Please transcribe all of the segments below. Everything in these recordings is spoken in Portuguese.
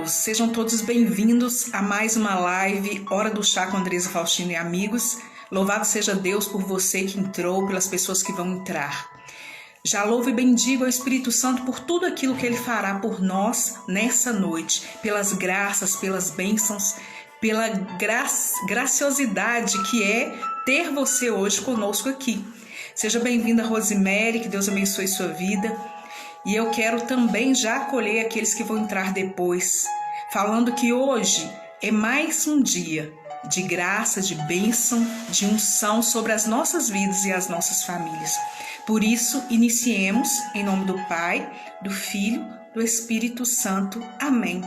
amados, sejam todos bem-vindos a mais uma live Hora do Chá com Andresa Faustino e amigos. Louvado seja Deus por você que entrou, pelas pessoas que vão entrar. Já louvo e bendigo ao Espírito Santo por tudo aquilo que Ele fará por nós nessa noite, pelas graças, pelas bênçãos, pela graciosidade que é ter você hoje conosco aqui. Seja bem-vinda, Rosemary, que Deus abençoe sua vida. E eu quero também já acolher aqueles que vão entrar depois, falando que hoje é mais um dia de graça, de bênção, de unção sobre as nossas vidas e as nossas famílias. Por isso, iniciemos em nome do Pai, do Filho, do Espírito Santo. Amém.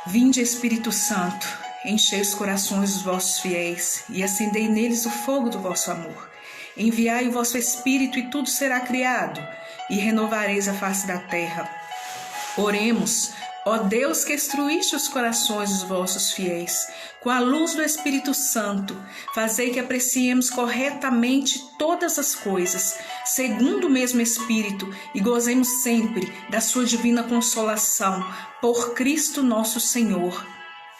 Vinde, Espírito Santo, enchei os corações dos vossos fiéis e acendei neles o fogo do vosso amor. Enviai o vosso Espírito e tudo será criado, e renovareis a face da terra. Oremos, ó Deus que instruíste os corações dos vossos fiéis, com a luz do Espírito Santo, fazei que apreciemos corretamente todas as coisas, segundo o mesmo Espírito, e gozemos sempre da sua divina consolação, por Cristo nosso Senhor.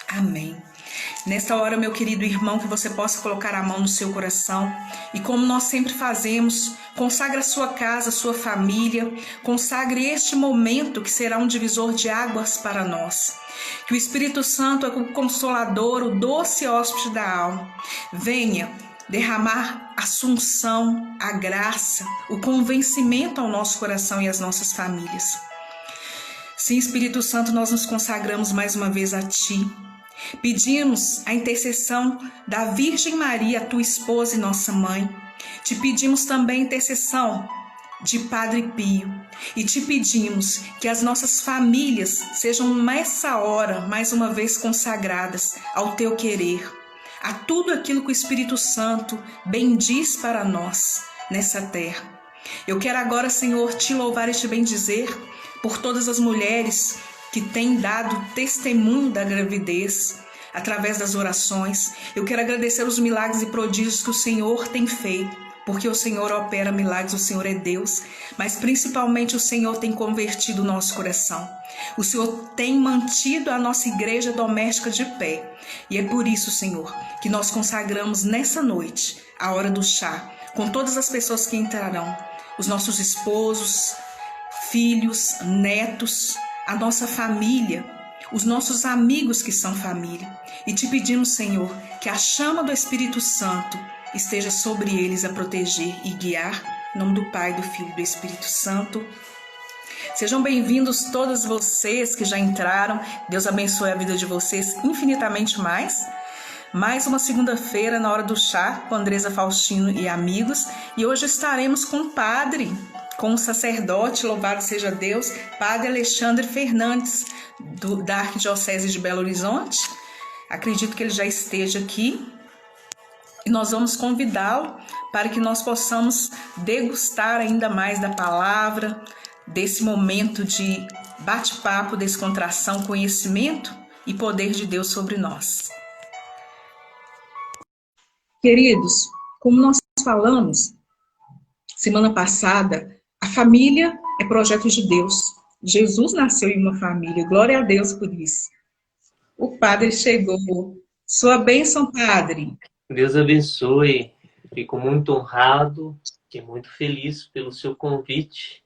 Amém. Nesta hora, meu querido irmão, que você possa colocar a mão no seu coração e, como nós sempre fazemos, consagre a sua casa, a sua família, consagre este momento que será um divisor de águas para nós. Que o Espírito Santo, o Consolador, o doce hóspede da alma, venha derramar a unção, a graça, o convencimento ao nosso coração e às nossas famílias. Sim, Espírito Santo, nós nos consagramos mais uma vez a Ti. Pedimos a intercessão da Virgem Maria, tua esposa e nossa mãe. Te pedimos também a intercessão de Padre Pio. E te pedimos que as nossas famílias sejam nessa hora, mais uma vez, consagradas ao teu querer, a tudo aquilo que o Espírito Santo bendiz para nós nessa terra. Eu quero agora, Senhor, te louvar e te bendizer por todas as mulheres que tem dado testemunho da gravidez através das orações. Eu quero agradecer os milagres e prodígios que o Senhor tem feito, porque o Senhor opera milagres, o Senhor é Deus, mas principalmente o Senhor tem convertido o nosso coração. O Senhor tem mantido a nossa igreja doméstica de pé. E é por isso, Senhor, que nós consagramos nessa noite a hora do chá, com todas as pessoas que entrarão, os nossos esposos, filhos, netos, a nossa família, os nossos amigos que são família. E te pedimos, Senhor, que a chama do Espírito Santo esteja sobre eles a proteger e guiar. Em nome do Pai, do Filho e do Espírito Santo. Sejam bem-vindos todos vocês que já entraram. Deus abençoe a vida de vocês infinitamente mais. Mais uma segunda-feira na hora do chá com Andresa Faustino e amigos. E hoje estaremos com o padre, com o sacerdote, louvado seja Deus, Padre Alexandre Fernandes, da Arquidiocese de Belo Horizonte. Acredito que ele já esteja aqui. E nós vamos convidá-lo para que nós possamos degustar ainda mais da palavra, desse momento de bate-papo, descontração, conhecimento e poder de Deus sobre nós. Queridos, como nós falamos semana passada, a família é projeto de Deus. Jesus nasceu em uma família. Glória a Deus por isso. O padre chegou. Sua bênção, padre. Deus abençoe. Fico muito honrado e muito feliz pelo seu convite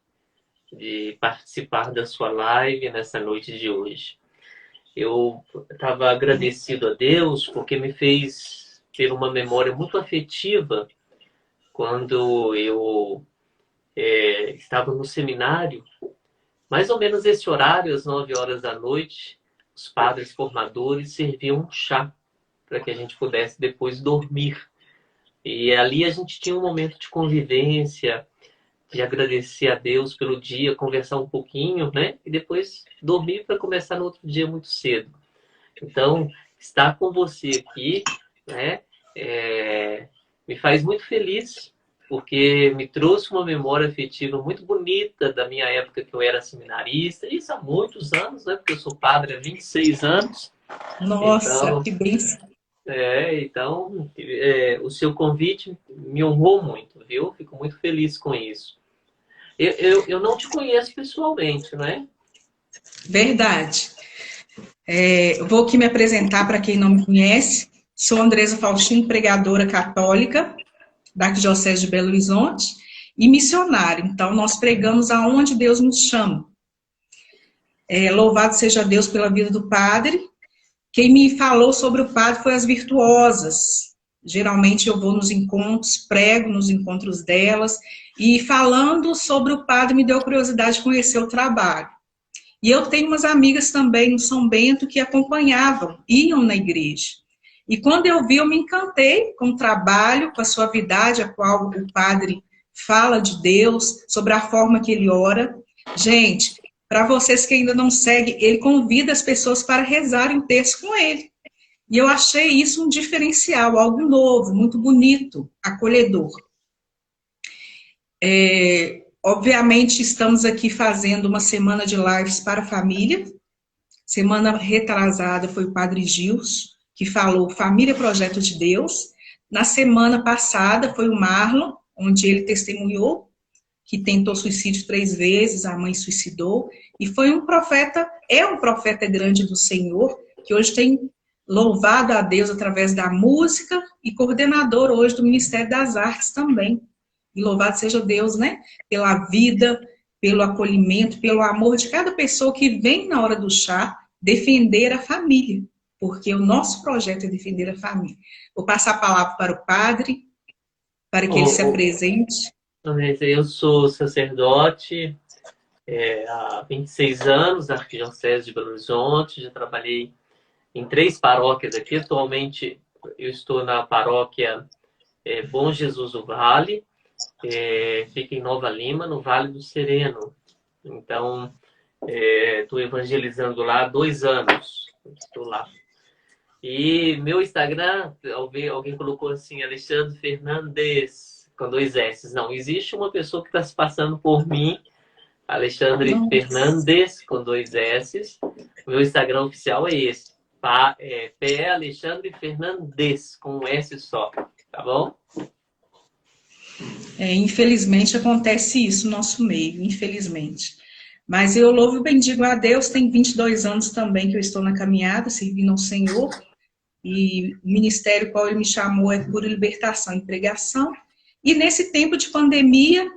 de participar da sua live nessa noite de hoje. Eu estava agradecido a Deus porque me fez ter uma memória muito afetiva quando eu estava no seminário, mais ou menos esse horário, às 9 horas da noite, os padres formadores serviam um chá para que a gente pudesse depois dormir. E ali a gente tinha um momento de convivência, de agradecer a Deus pelo dia, conversar um pouquinho, né? E depois dormir para começar no outro dia muito cedo. Então, estar com você aqui, né? Me faz muito feliz, porque me trouxe uma memória afetiva muito bonita da minha época que eu era seminarista. Isso há muitos anos, né? Porque eu sou padre há 26 anos. Nossa, então, que bênção. O seu convite me honrou muito, viu? Fico muito feliz com isso. Eu não te conheço pessoalmente, não é? Verdade. Eu vou aqui me apresentar para quem não me conhece. Sou Andresa Faustino, pregadora católica da Arquidiocese de Belo Horizonte e missionária. Então, nós pregamos aonde Deus nos chama. Louvado seja Deus pela vida do padre. Quem me falou sobre o padre foi as virtuosas. Geralmente eu vou nos encontros, prego nos encontros delas, e falando sobre o padre me deu curiosidade de conhecer o trabalho. E eu tenho umas amigas também no São Bento que acompanhavam, iam na igreja. E quando eu vi, eu me encantei com o trabalho, com a suavidade a qual o padre fala de Deus, sobre a forma que ele ora. Gente, para vocês que ainda não seguem, ele convida as pessoas para rezarem um terço com ele. E eu achei isso um diferencial, algo novo, muito bonito, acolhedor. Obviamente, estamos aqui fazendo uma semana de lives para a família. Semana retrasada foi o Padre Gilson, que falou Família Projeto de Deus. Na semana passada foi o Marlon, onde ele testemunhou que tentou suicídio 3 vezes, a mãe suicidou. E foi um profeta grande do Senhor, que hoje tem louvado a Deus através da música e coordenador hoje do Ministério das Artes também. E louvado seja Deus, né? Pela vida, pelo acolhimento, pelo amor de cada pessoa que vem na hora do chá defender a família, porque o nosso projeto é defender a família. Vou passar a palavra para o padre, para que ele se apresente. Eu sou sacerdote há 26 anos na Arquidiocese de Belo Horizonte, já trabalhei em 3 paróquias aqui. Atualmente eu estou na paróquia Bom Jesus do Vale, fica em Nova Lima, no Vale do Sereno. Então, estou evangelizando lá há 2 anos. Estou lá. E meu Instagram, alguém colocou assim, Alexandre Fernandes, com 2 S. Não, existe uma pessoa que está se passando por mim, Alexandre Fernandes, com 2 S. Meu Instagram oficial é esse. P. Alexandre Fernandes, com um S só. Tá bom? Infelizmente acontece isso no nosso meio, infelizmente. Mas eu louvo e bendigo a Deus, tem 22 anos também que eu estou na caminhada, servindo ao Senhor, e o ministério qual ele me chamou é Cura, Libertação e Pregação. E nesse tempo de pandemia,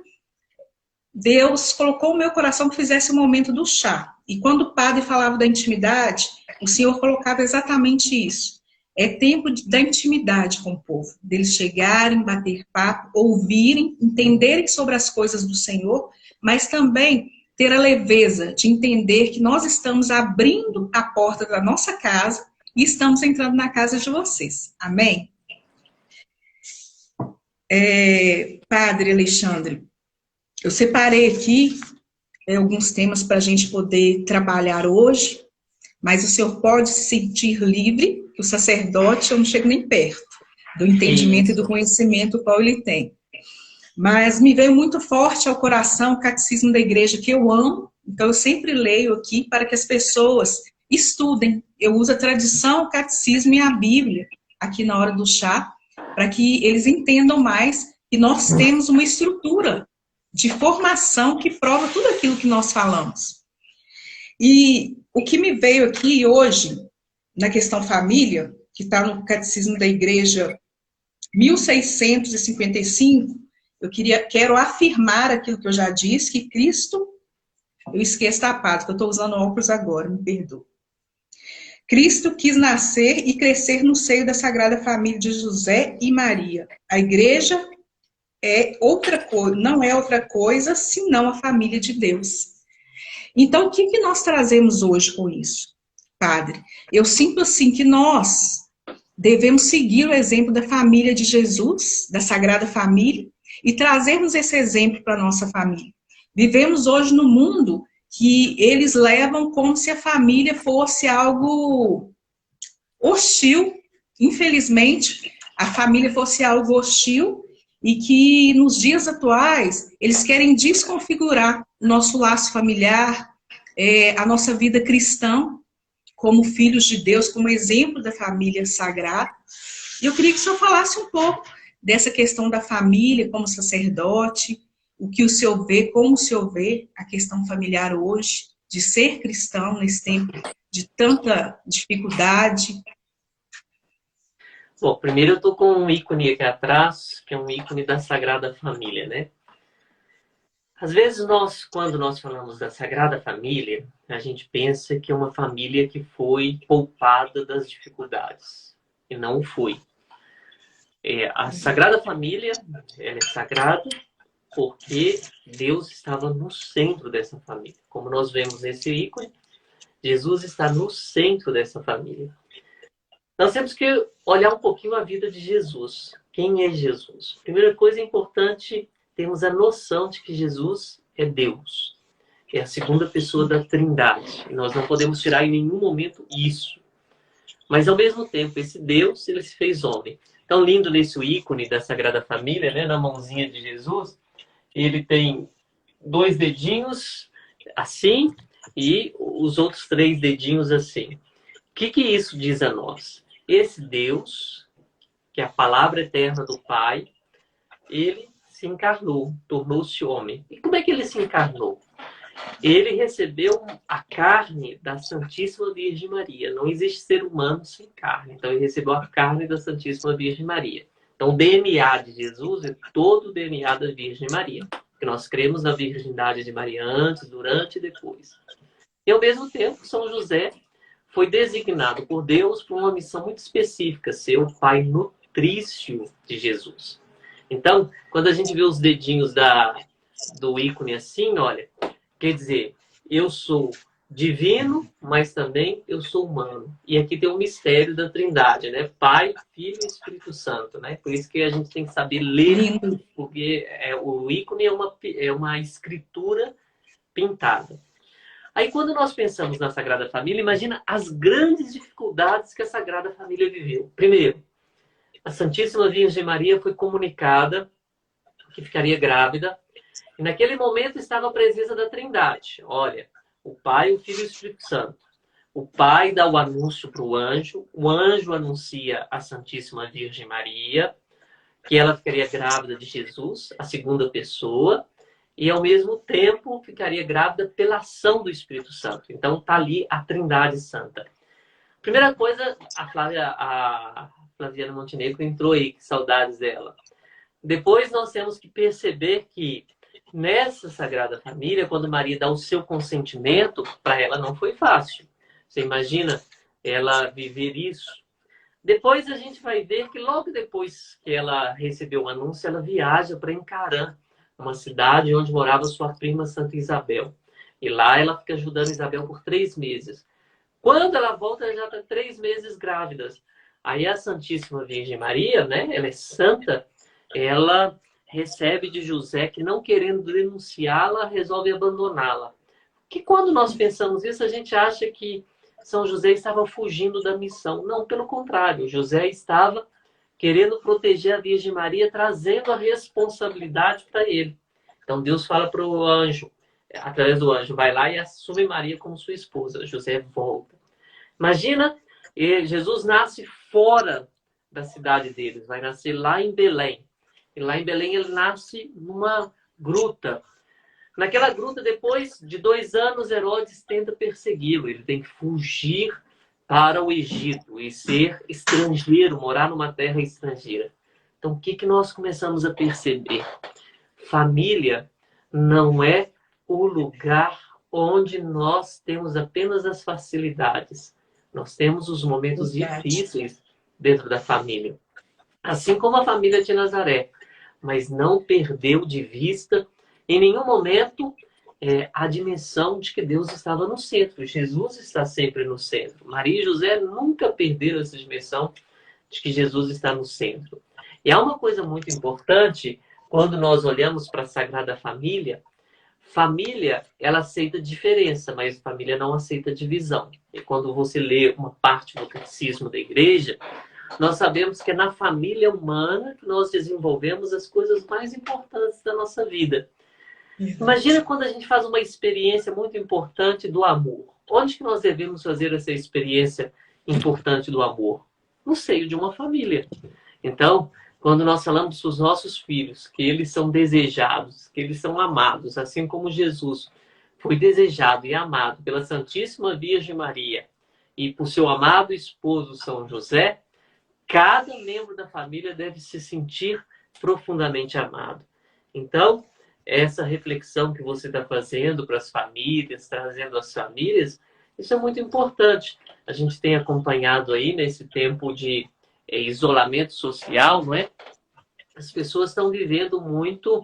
Deus colocou no meu coração que fizesse o momento do chá. E quando o padre falava da intimidade, o Senhor colocava exatamente isso. É tempo da intimidade com o povo, deles chegarem, bater papo, ouvirem, entenderem sobre as coisas do Senhor, mas também ter a leveza de entender que nós estamos abrindo a porta da nossa casa e estamos entrando na casa de vocês. Amém? Padre Alexandre, eu separei aqui alguns temas para a gente poder trabalhar hoje, mas o senhor pode se sentir livre, que o sacerdote eu não chego nem perto do entendimento e do conhecimento qual ele tem. Mas me veio muito forte ao coração o catecismo da igreja, que eu amo, então eu sempre leio aqui para que as pessoas estudem. Eu uso a tradição, o catecismo e a Bíblia aqui na hora do chá, para que eles entendam mais que nós temos uma estrutura de formação que prova tudo aquilo que nós falamos. E o que me veio aqui hoje, na questão família, que está no Catecismo da Igreja 1655, quero afirmar aquilo que eu já disse, que Cristo, eu esqueço da paz, que eu estou usando óculos agora, me perdoa. Cristo quis nascer e crescer no seio da Sagrada Família de José e Maria. A igreja não é outra coisa senão a família de Deus. Então, o que nós trazemos hoje com isso, padre? Eu sinto assim que nós devemos seguir o exemplo da família de Jesus, da Sagrada Família, e trazermos esse exemplo para a nossa família. Vivemos hoje no mundo que eles levam como se a família fosse algo hostil. Infelizmente, a família fosse algo hostil e que nos dias atuais eles querem desconfigurar o nosso laço familiar, a nossa vida cristã, como filhos de Deus, como exemplo da família sagrada. E eu queria que o senhor falasse um pouco dessa questão da família como sacerdote, o que o senhor vê, como o senhor vê a questão familiar hoje, de ser cristão nesse tempo de tanta dificuldade? Bom, primeiro eu estou com um ícone aqui atrás, que é um ícone da Sagrada Família, né? Às vezes quando nós falamos da Sagrada Família, a gente pensa que é uma família que foi poupada das dificuldades. E não foi. A Sagrada Família, ela é sagrada porque Deus estava no centro dessa família. Como nós vemos nesse ícone, Jesus está no centro dessa família. Nós temos que olhar um pouquinho a vida de Jesus. Quem é Jesus? Primeira coisa importante, temos a noção de que Jesus é Deus. É a segunda pessoa da Trindade. E nós não podemos tirar em nenhum momento isso. Mas, ao mesmo tempo, esse Deus, ele se fez homem. Tão lindo nesse ícone da Sagrada Família, né, na mãozinha de Jesus, ele tem 2 dedinhos assim e os outros 3 dedinhos assim. O que isso diz a nós? Esse Deus, que é a palavra eterna do Pai, ele se encarnou, tornou-se homem. E como é que ele se encarnou? Ele recebeu a carne da Santíssima Virgem Maria. Não existe ser humano sem carne. Então, ele recebeu a carne da Santíssima Virgem Maria. Então, o DNA de Jesus é todo o DNA da Virgem Maria. Porque nós cremos na virgindade de Maria antes, durante e depois. E, ao mesmo tempo, São José foi designado por Deus para uma missão muito específica, ser o pai nutrício de Jesus. Então, quando a gente vê os dedinhos do ícone assim, olha, quer dizer, eu sou divino, mas também eu sou humano. E aqui tem o mistério da Trindade, né? Pai, Filho e Espírito Santo, né? Por isso que a gente tem que saber ler, porque o ícone é uma escritura pintada. Aí, quando nós pensamos na Sagrada Família, imagina as grandes dificuldades que a Sagrada Família viveu. Primeiro, a Santíssima Virgem Maria foi comunicada que ficaria grávida. E naquele momento estava a presença da Trindade. Olha, o Pai, o Filho e o Espírito Santo. O Pai dá o anúncio para o anjo anuncia à Santíssima Virgem Maria que ela ficaria grávida de Jesus, a segunda pessoa, e ao mesmo tempo ficaria grávida pela ação do Espírito Santo. Então está ali a Trindade Santa. Primeira coisa, a Flaviana Montenegro entrou aí, que saudades dela. Depois nós temos que perceber que nessa Sagrada Família, quando Maria dá o seu consentimento, para ela não foi fácil. Você imagina ela viver isso? Depois a gente vai ver que logo depois que ela recebeu o anúncio, ela viaja para Encarã, uma cidade onde morava sua prima Santa Isabel. E lá ela fica ajudando Isabel por 3 meses. Quando ela volta, ela já está 3 meses grávida. Aí a Santíssima Virgem Maria, né, ela é santa, ela recebe de José que, não querendo denunciá-la, resolve abandoná-la. Que quando nós pensamos isso, a gente acha que São José estava fugindo da missão. Não, pelo contrário, José estava querendo proteger a Virgem Maria, trazendo a responsabilidade para ele. Então Deus fala para o anjo, através do anjo, vai lá e assume Maria como sua esposa. José volta. Imagina, Jesus nasce fora da cidade deles, vai nascer lá em Belém. E lá em Belém ele nasce numa gruta. Naquela gruta, depois de 2 anos, Herodes tenta persegui-lo. Ele tem que fugir para o Egito e ser estrangeiro, morar numa terra estrangeira. Então, o que nós começamos a perceber? Família não é o lugar onde nós temos apenas as facilidades. Nós temos os momentos difíceis dentro da família. Assim como a família de Nazaré. Mas não perdeu de vista, em nenhum momento, a dimensão de que Deus estava no centro. Jesus está sempre no centro. Maria e José nunca perderam essa dimensão de que Jesus está no centro. E há uma coisa muito importante, quando nós olhamos para a Sagrada Família, família, ela aceita diferença, mas família não aceita divisão. E quando você lê uma parte do catecismo da igreja, nós sabemos que é na família humana que nós desenvolvemos as coisas mais importantes da nossa vida. Imagina quando a gente faz uma experiência muito importante do amor. Onde que nós devemos fazer essa experiência importante do amor? No seio de uma família. Então, quando nós falamos para os nossos filhos que eles são desejados, que eles são amados, assim como Jesus foi desejado e amado pela Santíssima Virgem Maria, e por seu amado esposo São José, cada membro da família deve se sentir profundamente amado. Então, essa reflexão que você está fazendo para as famílias, trazendo as famílias, isso é muito importante. A gente tem acompanhado aí nesse tempo de isolamento social, não é? As pessoas estão vivendo muito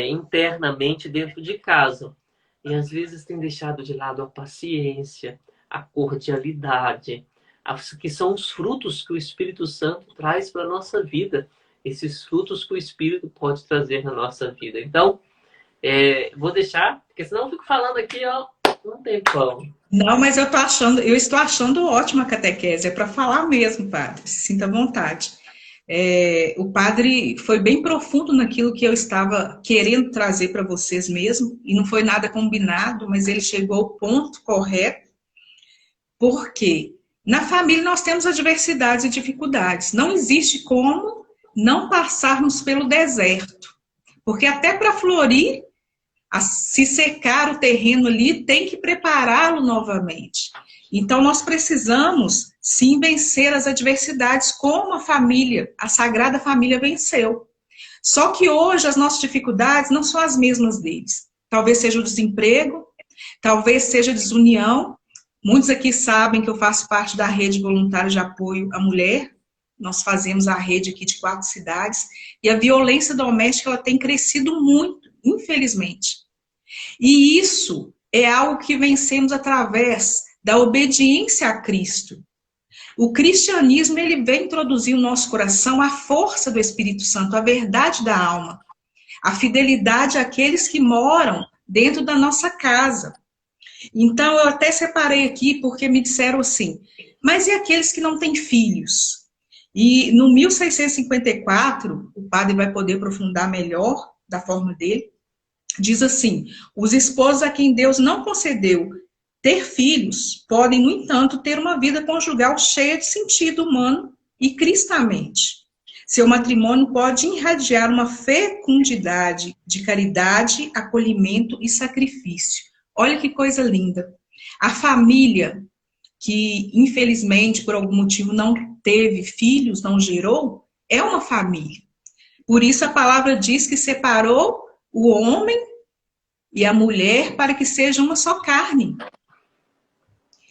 internamente dentro de casa. E às vezes tem deixado de lado a paciência, a cordialidade, que são os frutos que o Espírito Santo traz para a nossa vida. Esses frutos que o Espírito pode trazer na nossa vida. Então, vou deixar, porque senão eu fico falando aqui, ó, um tempão. Não, mas eu estou achando ótima a catequese, é para falar mesmo, padre, sinta vontade. O padre foi bem profundo naquilo que eu estava querendo trazer para vocês mesmo, e não foi nada combinado, mas ele chegou ao ponto correto, porque na família nós temos adversidades e dificuldades, não existe como não passarmos pelo deserto, porque até para florir, se secar o terreno ali, tem que prepará-lo novamente. Então, nós precisamos, sim, vencer as adversidades como a família, a Sagrada Família venceu. Só que hoje as nossas dificuldades não são as mesmas deles. Talvez seja o desemprego, talvez seja a desunião. Muitos aqui sabem que eu faço parte da rede voluntária de apoio à mulher. Nós fazemos a rede aqui de 4 cidades. E a violência doméstica ela tem crescido muito, infelizmente. E isso é algo que vencemos através da obediência a Cristo. O cristianismo, ele vem introduzir no nosso coração a força do Espírito Santo, a verdade da alma, a fidelidade àqueles que moram dentro da nossa casa. Então, eu até separei aqui porque me disseram assim, mas e aqueles que não têm filhos? E no 1654, o padre vai poder aprofundar melhor da forma dele, diz assim, os esposos a quem Deus não concedeu ter filhos podem, no entanto, ter uma vida conjugal cheia de sentido humano e cristamente. Seu matrimônio pode irradiar uma fecundidade de caridade, acolhimento e sacrifício. Olha que coisa linda. A família que, infelizmente, por algum motivo não teve filhos, não gerou, é uma família. Por isso a palavra diz que separou o homem e a mulher para que sejam uma só carne.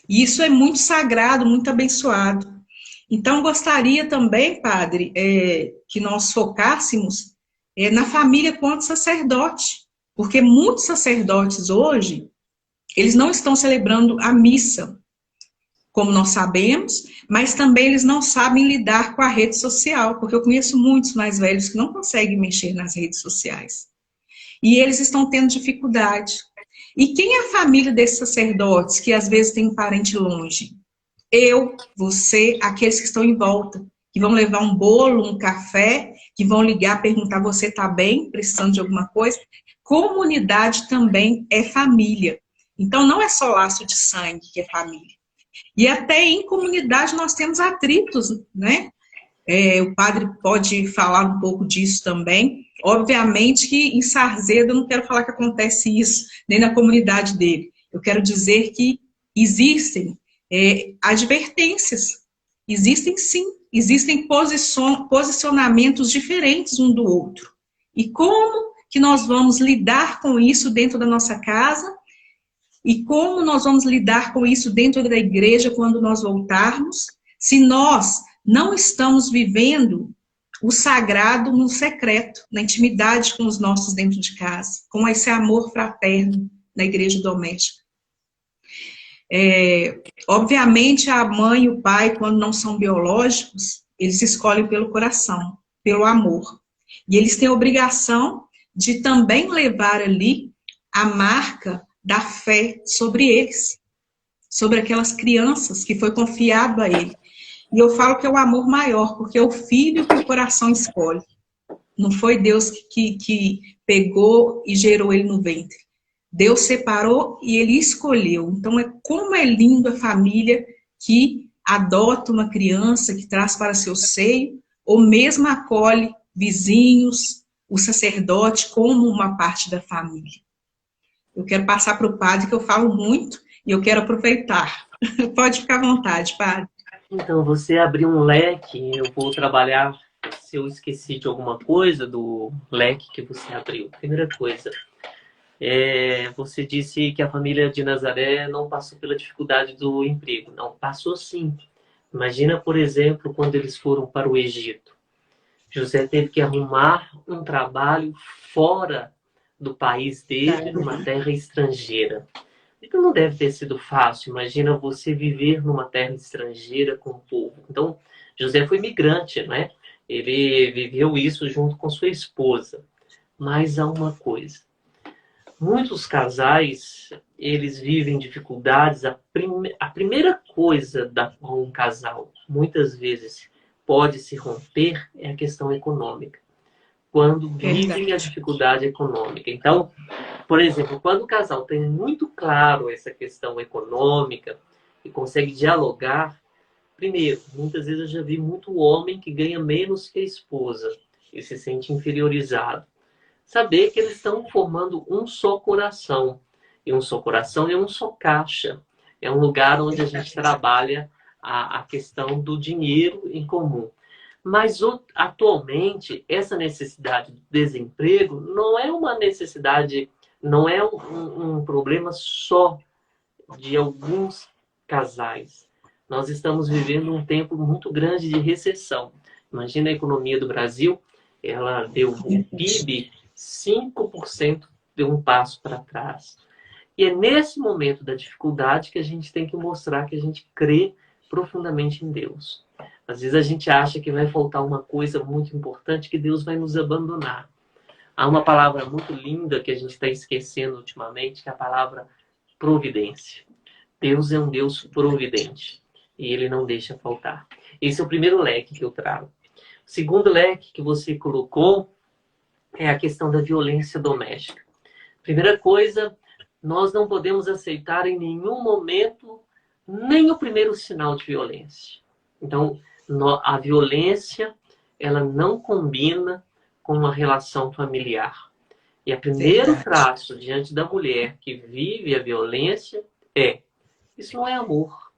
E isso é muito sagrado, muito abençoado. Então, gostaria também, padre, que nós focássemos na família quanto sacerdote. Porque muitos sacerdotes hoje, eles não estão celebrando a missa, como nós sabemos, mas também eles não sabem lidar com a rede social, porque eu conheço muitos mais velhos que não conseguem mexer nas redes sociais. E eles estão tendo dificuldade. E quem é a família desses sacerdotes que às vezes tem um parente longe? Eu, você, aqueles que estão em volta, que vão levar um bolo, um café, que vão ligar, perguntar, você está bem, precisando de alguma coisa? Comunidade também é família. Então não é só laço de sangue que é família. E até em comunidade nós temos atritos, né? O padre pode falar um pouco disso também. Obviamente que em Sarzedo eu não quero falar que acontece isso, nem na comunidade dele. Eu quero dizer que existem advertências. Existem sim, existem posicionamentos diferentes um do outro. E como que nós vamos lidar com isso dentro da nossa casa? E como nós vamos lidar com isso dentro da igreja quando nós voltarmos? Se nós não estamos vivendo o sagrado no secreto, na intimidade com os nossos dentro de casa, com esse amor fraterno na igreja doméstica. Obviamente, a mãe e o pai, quando não são biológicos, eles escolhem pelo coração, pelo amor. E eles têm a obrigação de também levar ali a marca da fé sobre eles, sobre aquelas crianças que foi confiado a ele. E eu falo que é o amor maior, porque é o filho que o coração escolhe. Não foi Deus que pegou e gerou ele no ventre. Deus separou e ele escolheu. Então, como é lindo a família que adota uma criança, que traz para seu seio, ou mesmo acolhe vizinhos, o sacerdote, como uma parte da família. Eu quero passar para o padre, que eu falo muito, e eu quero aproveitar Pode ficar à vontade, padre. Então, você abriu um leque, eu vou trabalhar se eu esqueci de alguma coisa do leque que você abriu. Primeira coisa, você disse que a família de Nazaré não passou pela dificuldade do emprego. Não, passou sim. Imagina, por exemplo, quando eles foram para o Egito. José teve que arrumar um trabalho fora do país dele, numa terra estrangeira. Então não deve ter sido fácil. Imagina você viver numa terra estrangeira com o povo. Então, José foi migrante, né? Ele viveu isso junto com sua esposa. Mas há uma coisa. Muitos casais, eles vivem dificuldades. A primeira coisa da qual um casal, muitas vezes, pode se romper é a questão econômica. Quando vivem a dificuldade econômica. Então, por exemplo, quando o casal tem muito claro essa questão econômica e consegue dialogar, primeiro, muitas vezes eu já vi muito homem que ganha menos que a esposa e se sente inferiorizado. Saber que eles estão formando um só coração. E um só coração é um só caixa. É um lugar onde a gente trabalha a questão do dinheiro em comum. Mas atualmente, essa necessidade do desemprego não é uma necessidade, não é um problema só de alguns casais. Nós estamos vivendo um tempo muito grande de recessão. Imagina a economia do Brasil, ela deu um PIB 5%, deu um passo para trás. E é nesse momento da dificuldade que a gente tem que mostrar que a gente crê profundamente em Deus. Às vezes a gente acha que vai faltar uma coisa muito importante, que Deus vai nos abandonar. Há uma palavra muito linda que a gente está esquecendo ultimamente, que é a palavra providência. Deus é um Deus providente e Ele não deixa faltar. Esse é o primeiro leque que eu trago. O segundo leque que você colocou é a questão da violência doméstica. Primeira coisa, nós não podemos aceitar em nenhum momento nem o primeiro sinal de violência. Então, a violência, ela não combina com uma relação familiar. E o primeiro traço diante da mulher que vive a violência isso não é amor.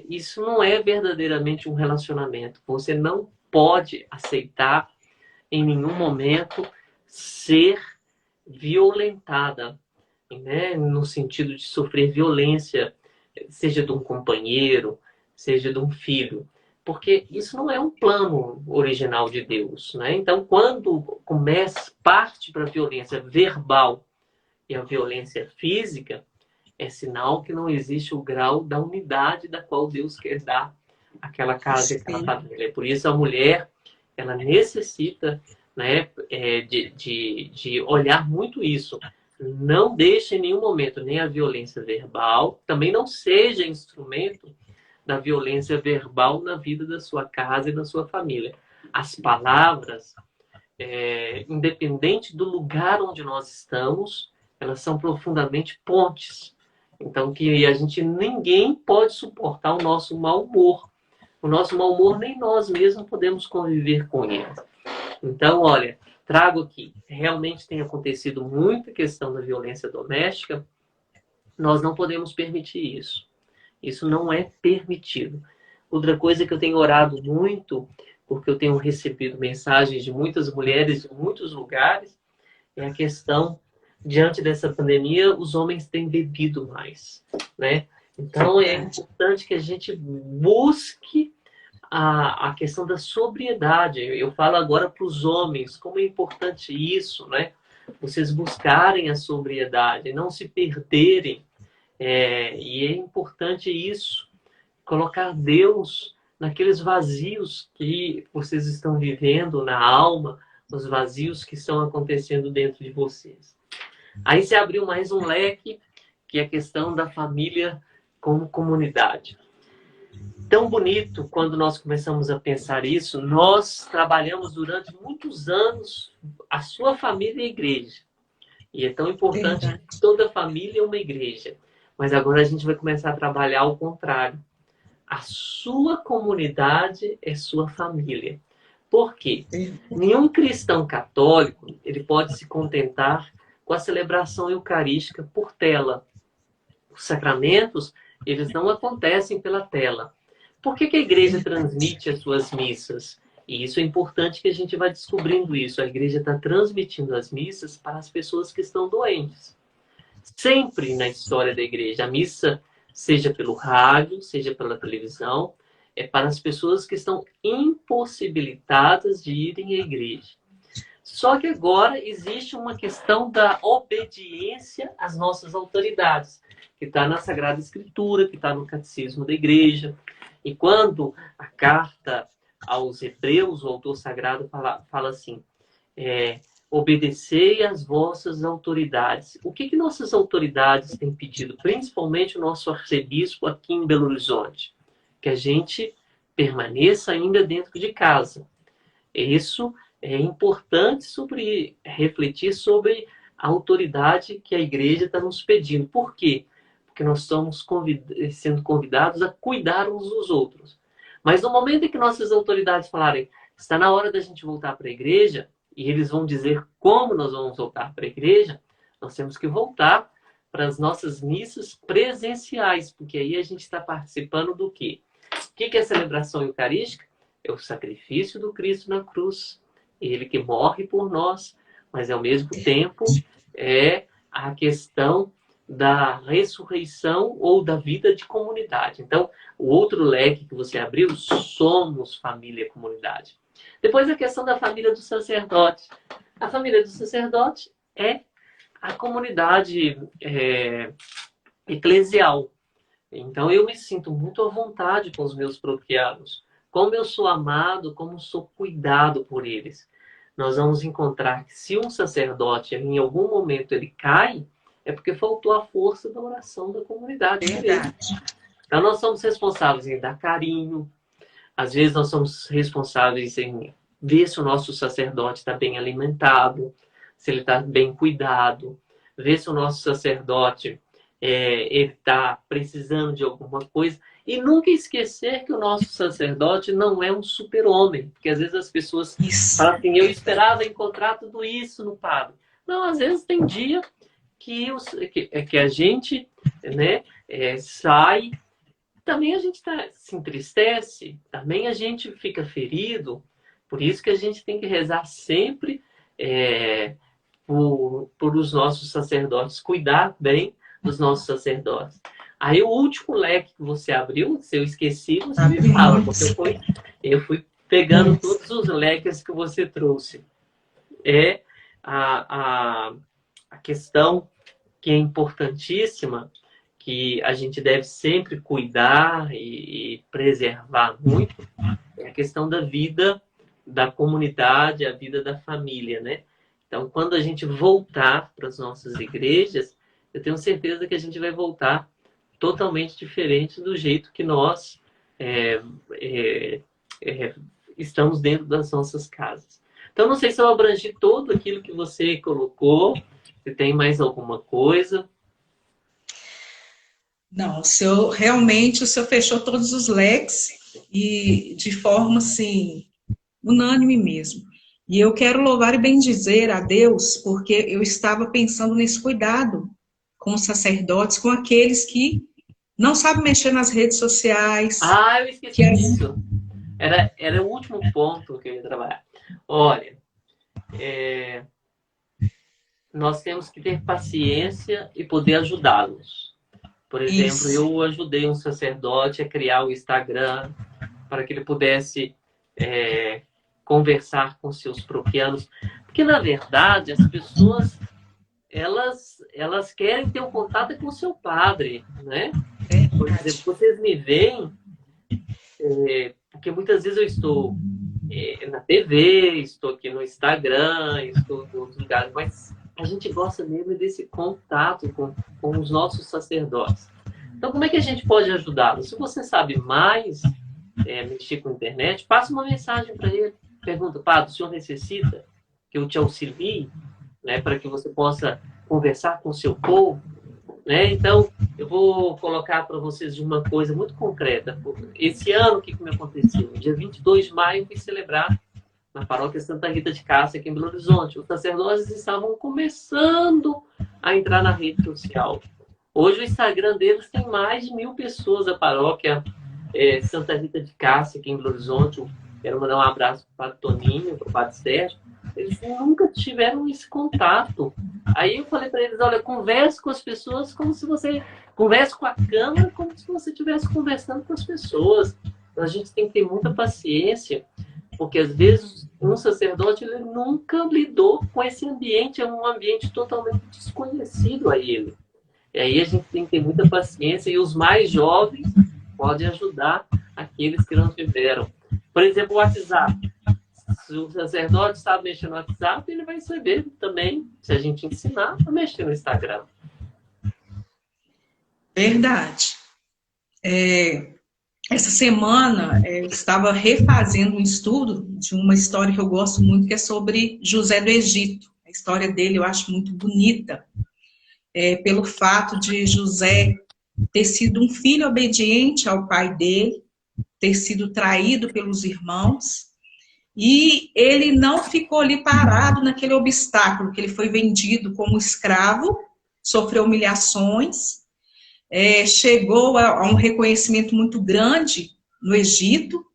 Isso não é verdadeiramente um relacionamento. Você não pode aceitar em nenhum momento ser violentada, né? No sentido de sofrer violência, seja de um companheiro, seja de um filho. Porque isso não é um plano original de Deus, né? Então, quando parte para a violência verbal e a violência física, é sinal que não existe o grau da unidade da qual Deus quer dar àquela casa e àquela família. Por isso, a mulher, ela necessita, né, de olhar muito isso. Não deixe em nenhum momento nem a violência verbal, também não seja instrumento da violência verbal na vida da sua casa e da sua família. As palavras, independente do lugar onde nós estamos, elas são profundamente pontes. Então, que ninguém pode suportar o nosso mau humor. O nosso mau humor, nem nós mesmos podemos conviver com ele. Então, olha, trago aqui, realmente tem acontecido muita questão da violência doméstica, nós não podemos permitir isso. Isso não é permitido. Outra coisa que eu tenho orado muito, porque eu tenho recebido mensagens de muitas mulheres de muitos lugares, é a questão, diante dessa pandemia, os homens têm bebido mais, né? Então, é importante que a gente busque a questão da sobriedade. Eu falo agora para os homens, como é importante isso, né? Vocês buscarem a sobriedade, não se perderem. E é importante isso, colocar Deus naqueles vazios que vocês estão vivendo na alma, os vazios que estão acontecendo dentro de vocês. Aí se abriu mais um leque, que é a questão da família como comunidade. Tão bonito quando nós começamos a pensar isso. Nós trabalhamos durante muitos anos a sua família e a igreja. E é tão importante que toda família é uma igreja. Mas agora a gente vai começar a trabalhar ao contrário. A sua comunidade é sua família. Por quê? Nenhum cristão católico ele pode se contentar com a celebração eucarística por tela. Os sacramentos, eles não acontecem pela tela. Por que a igreja transmite as suas missas? E isso é importante que a gente vá descobrindo isso. A igreja está transmitindo as missas para as pessoas que estão doentes. Sempre na história da igreja, a missa, seja pelo rádio, seja pela televisão, é para as pessoas que estão impossibilitadas de irem à igreja. Só que agora existe uma questão da obediência às nossas autoridades, que está na Sagrada Escritura, que está no Catecismo da Igreja. E quando a carta aos Hebreus, o autor sagrado fala assim, obedecei às vossas autoridades. O que nossas autoridades têm pedido? Principalmente o nosso arcebispo aqui em Belo Horizonte. Que a gente permaneça ainda dentro de casa. Isso é importante refletir sobre a autoridade que a igreja está nos pedindo. Por quê? Porque nós estamos sendo convidados a cuidar uns dos outros. Mas no momento em que nossas autoridades falarem, está na hora da gente voltar para a igreja, e eles vão dizer como nós vamos voltar para a igreja, nós temos que voltar para as nossas missas presenciais, porque aí a gente está participando do quê? O que é a celebração eucarística? É o sacrifício do Cristo na cruz. Ele que morre por nós, mas ao mesmo tempo é a questão da ressurreição ou da vida de comunidade. Então, o outro leque que você abriu, somos família e comunidade. Depois a questão da família do sacerdote. A família do sacerdote é a comunidade eclesial. Então, eu me sinto muito à vontade com os meus paroquianos. Como eu sou amado, como sou cuidado por eles. Nós vamos encontrar que se um sacerdote, em algum momento, ele cai, é porque faltou a força da oração da comunidade. Então, nós somos responsáveis em dar carinho. Às vezes, nós somos responsáveis em ver se o nosso sacerdote está bem alimentado, se ele está bem cuidado, ver se o nosso sacerdote ele está precisando de alguma coisa. E nunca esquecer que o nosso sacerdote não é um super-homem. Porque às vezes as pessoas falam assim, eu esperava encontrar tudo isso no padre. Não, às vezes tem dia que a gente sai, também a gente se entristece, também a gente fica ferido. Por isso que a gente tem que rezar sempre por os nossos sacerdotes, cuidar bem dos nossos sacerdotes. Aí o último leque que você abriu, se eu esqueci, você me fala, porque eu fui pegando todos os leques que você trouxe. É a questão que é importantíssima, que a gente deve sempre cuidar e preservar muito, é a questão da vida da comunidade, a vida da família, né? Então, quando a gente voltar para as nossas igrejas, eu tenho certeza que a gente vai voltar totalmente diferente do jeito que nós estamos dentro das nossas casas. Então, não sei se eu abrangi tudo aquilo que você colocou, se tem mais alguma coisa. Não, o senhor fechou todos os leques e de forma, assim, unânime mesmo. E eu quero louvar e bendizer a Deus, porque eu estava pensando nesse cuidado com os sacerdotes, com aqueles que não sabem mexer nas redes sociais. Ah, eu esqueci disso. Era o último ponto que eu ia trabalhar. Olha, nós temos que ter paciência e poder ajudá-los. Por exemplo, eu ajudei um sacerdote a criar o Instagram para que ele pudesse conversar com seus paroquianos. Porque, na verdade, as pessoas elas querem ter um contato com o seu padre, né? Por exemplo, vocês me veem, porque muitas vezes eu estou na TV, estou aqui no Instagram, estou em outros lugares, mas a gente gosta mesmo desse contato com os nossos sacerdotes. Então, como é que a gente pode ajudá-los? Se você sabe mais mexer com a internet, passa uma mensagem para ele. Pergunta, padre, o senhor necessita que eu te auxilie, né, para que você possa conversar com o seu povo? Né? Então, eu vou colocar para vocês uma coisa muito concreta. Esse ano, o que me aconteceu? No dia 22 de maio, eu fui celebrar na paróquia Santa Rita de Cássia, aqui em Belo Horizonte. Os sacerdotes estavam começando a entrar na rede social. Hoje o Instagram deles tem mais de 1.000 pessoas, a paróquia Santa Rita de Cássia, aqui em Belo Horizonte. Eu quero mandar um abraço para o Padre Toninho, para o Padre Sérgio. Eles nunca tiveram esse contato. Aí eu falei para eles, olha, converse com as pessoas como se você... Converse com a câmera como se você estivesse conversando com as pessoas. A gente tem que ter muita paciência, porque às vezes um sacerdote ele nunca lidou com esse ambiente, é um ambiente totalmente desconhecido a ele. E aí a gente tem que ter muita paciência e os mais jovens podem ajudar aqueles que não tiveram. Por exemplo, o WhatsApp. Se o sacerdote sabe mexer no WhatsApp, ele vai saber também, se a gente ensinar, a mexer no Instagram. Verdade. Essa semana eu estava refazendo um estudo de uma história que eu gosto muito, que é sobre José do Egito. A história dele eu acho muito bonita, pelo fato de José ter sido um filho obediente ao pai dele, ter sido traído pelos irmãos, e ele não ficou ali parado naquele obstáculo, que ele foi vendido como escravo, sofreu humilhações, chegou a um reconhecimento muito grande no Egito,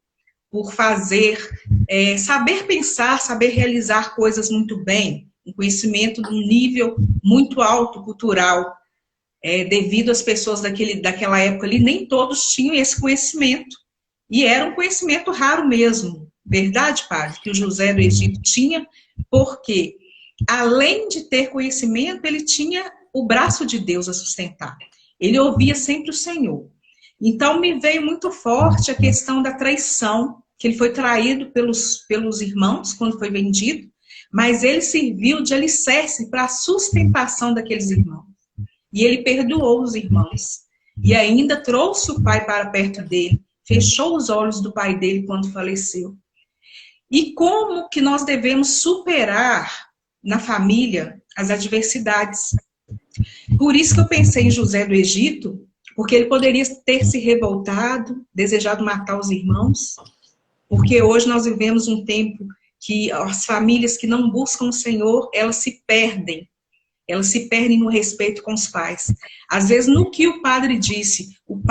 por saber pensar, saber realizar coisas muito bem, um conhecimento de um nível muito alto cultural, devido às pessoas daquela época ali, nem todos tinham esse conhecimento, e era um conhecimento raro mesmo, verdade, padre, que o José do Egito tinha, porque além de ter conhecimento, ele tinha o braço de Deus a sustentar. Ele ouvia sempre o Senhor. Então, me veio muito forte a questão da traição, que ele foi traído pelos irmãos quando foi vendido, mas ele serviu de alicerce para a sustentação daqueles irmãos. E ele perdoou os irmãos. E ainda trouxe o pai para perto dele, fechou os olhos do pai dele quando faleceu. E como que nós devemos superar na família as adversidades? Por isso que eu pensei em José do Egito, porque ele poderia ter se revoltado, desejado matar os irmãos, porque hoje nós vivemos um tempo que as famílias que não buscam o Senhor, elas se perdem no respeito com os pais. Às vezes, no que o padre disse, o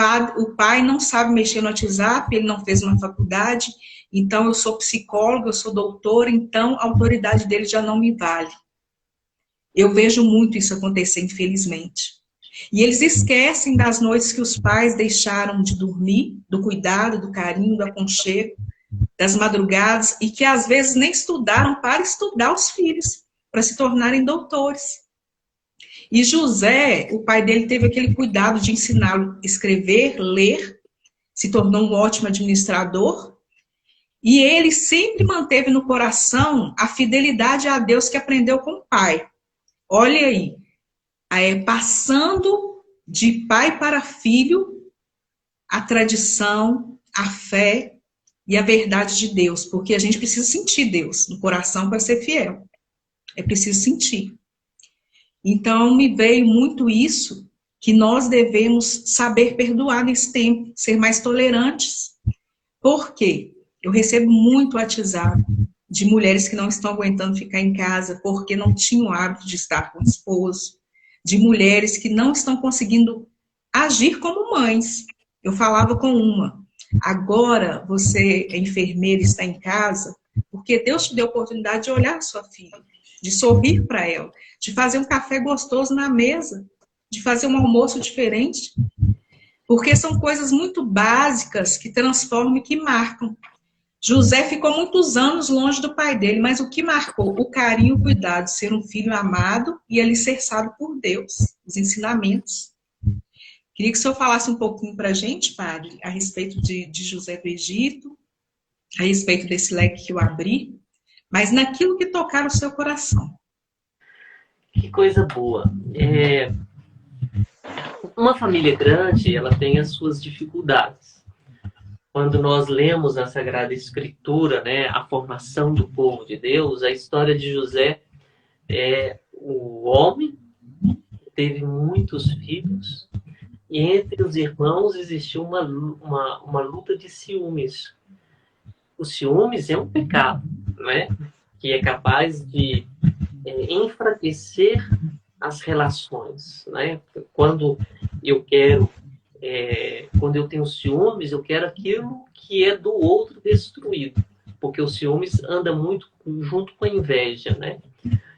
pai não sabe mexer no WhatsApp, ele não fez uma faculdade, então eu sou psicóloga, eu sou doutora, então a autoridade dele já não me vale. Eu vejo muito isso acontecer, infelizmente. E eles esquecem das noites que os pais deixaram de dormir, do cuidado, do carinho, do aconchego, das madrugadas, e que às vezes nem estudaram para estudar os filhos, para se tornarem doutores. E José, o pai dele teve aquele cuidado de ensiná-lo a escrever, ler, se tornou um ótimo administrador, e ele sempre manteve no coração a fidelidade a Deus que aprendeu com o pai. Olha aí, passando de pai para filho, a tradição, a fé e a verdade de Deus, porque a gente precisa sentir Deus no coração para ser fiel. É preciso sentir. Então, me veio muito isso, que nós devemos saber perdoar nesse tempo, ser mais tolerantes. Por quê? Eu recebo muito WhatsApp de mulheres que não estão aguentando ficar em casa porque não tinham o hábito de estar com o esposo, de mulheres que não estão conseguindo agir como mães. Eu falava com uma, agora você é enfermeira e está em casa, porque Deus te deu a oportunidade de olhar a sua filha, de sorrir para ela, de fazer um café gostoso na mesa, de fazer um almoço diferente, porque são coisas muito básicas que transformam e que marcam. José ficou muitos anos longe do pai dele, mas o que marcou? O carinho e o cuidado, ser um filho amado e alicerçado por Deus, os ensinamentos. Queria que o senhor falasse um pouquinho para a gente, padre, a respeito de José do Egito, a respeito desse leque que eu abri, mas naquilo que tocar o seu coração. Que coisa boa. Uma família grande, ela tem as suas dificuldades. Quando nós lemos na Sagrada Escritura, né, a formação do povo de Deus, a história de José o homem teve muitos filhos e entre os irmãos existiu uma luta de ciúmes. O ciúmes é um pecado, né, que é capaz de enfraquecer as relações, né? Quando eu quero, quando eu tenho ciúmes, eu quero aquilo que é do outro destruído, porque o ciúmes anda muito junto com a inveja, né?